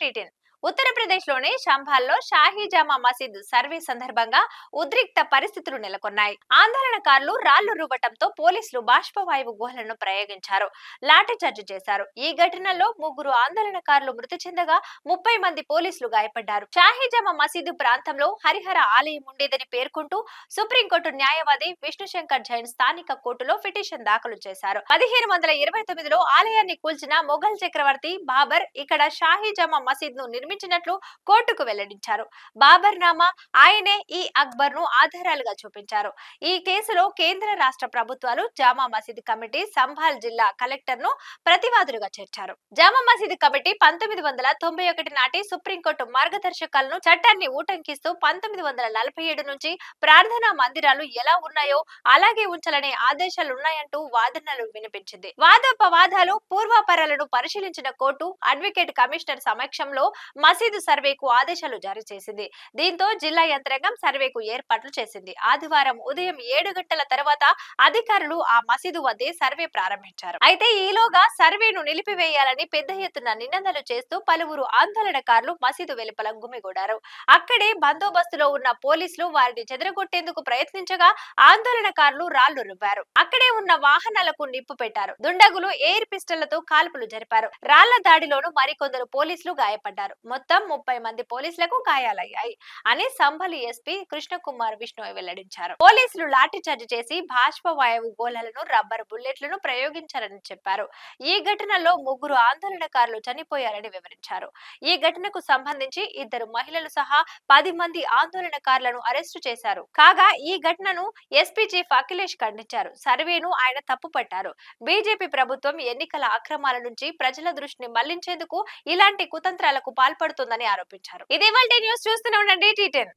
T10 ఉత్తరప్రదేశ్లోని శంభాల్లో షాహీ జామా మసీద్ survey సందర్భంగా ఉద్రిక్త పరిస్థితులు నెలకొన్నాయి. ఆందోళనకారులు రాళ్లు రువ్వటంతో పోలీసులు బాష్పవాయువు గుహలను ప్రయోగించారు, లాఠీచార్జి చేశారు. ఈ ఘటనలో ముగ్గురు ఆందోళనకారులు మృతి చెందగా 30 మంది పోలీసులు గాయపడ్డారు. షాహీ జామా మసీదు ప్రాంతంలో హరిహర ఆలయం ఉండేదని పేర్కొంటూ సుప్రీంకోర్టు న్యాయవాది విష్ణుశంకర్ జైన్ స్థానిక కోర్టులో పిటిషన్ దాఖలు చేశారు. 1529లో ఆలయాన్ని కూల్చిన మొఘల్ చక్రవర్తి బాబర్ ఇక్కడ షాహీ జామా మసీద్ ను నిర్మించినట్లు కోర్టుకు వెల్లడించారు. బాబర్ నామా, ఆయనే ఈ అక్బర్ ను ఆధారాలుగా చూపించారు. ఈ కేసులో కేంద్ర రాష్ట్ర ప్రభుత్వాలు జామా మసీద్ కమిటీ సంభాల్ జిల్లా కలెక్టర్ ను ప్రతివాదులుగా చేర్చారు. జామా మసీద్ కమిటీ 1991 నాటి సుప్రీంకోర్టు మార్గదర్శకాలను చట్టాన్ని ఉటంకిస్తూ 1947 నుంచి ప్రార్థనా మందిరాలు ఎలా ఉన్నాయో అలాగే ఉంచాలనే ఆదేశాలున్నాయంటూ వాదనలు వినిపించింది. వాదోపవాదాలు పూర్వాపరాలను పరిశీలించిన కోర్టు అడ్వకేట్ కమిషనర్ సమక్షంలో మసీదు సర్వేకు ఆదేశాలు జారీ చేసింది. దీంతో జిల్లా యంత్రాంగం సర్వేకు ఏర్పాట్లు చేసింది. ఆదివారం ఉదయం 7 గంటల తర్వాత అధికారులు ఆ మసీదు వద్దే సర్వే ప్రారంభించారు. అయితే ఈలోగా సర్వేను నిలిపివేయాలని పెద్ద ఎత్తున నినాదాలు చేస్తూ పలువురు ఆందోళనకారులు మసీదు వెలుపల గుమిగూడారు. అక్కడే బందోబస్తులో ఉన్న పోలీసులు వారిని చెదరగొట్టేందుకు ప్రయత్నించగా ఆందోళనకారులు రాళ్లు రువ్వారు. అక్కడే ఉన్న వాహనాలకు నిప్పు పెట్టారు. దుండగులు ఎయిర్ పిస్టళ్లతో కాల్పులు జరిపారు. రాళ్ల దాడిలోనూ మరికొందరు పోలీసులు గాయపడ్డారు. మొత్తం 30 మంది పోలీసులకు గాయాలయ్యాయి అని సంభల్ ఎస్పీ కృష్ణకుమార్ విష్ణోయ్ వెల్లడించారు. పోలీసులు లాఠీచార్జి చేసి బాష్పవాయువు గోళాలను, రబ్బర్ బుల్లెట్లను ప్రయోగించారని చెప్పారు. ఈ ఘటనలో ముగ్గురు ఆందోళనకారులు చనిపోయారని వివరించారు. ఈ ఘటనకు సంబంధించి 2 మహిళలు సహా 10 మంది ఆందోళనకారులను అరెస్టు చేశారు. కాగా ఈ ఘటనను ఎస్పీ చీఫ్ అఖిలేష్ ఖండించారు. సర్వేను ఆయన తప్పుపట్టారు. బీజేపీ ప్రభుత్వం ఎన్నికల అక్రమాల నుంచి ప్రజల దృష్టిని మళ్లించేందుకు ఇలాంటి కుతంత్రాలకు పాల్పడుతుందని ఆరోపించారు. ఇదే వాళ్ళ న్యూస్, చూస్తూనే ఉండండి టీటెన్.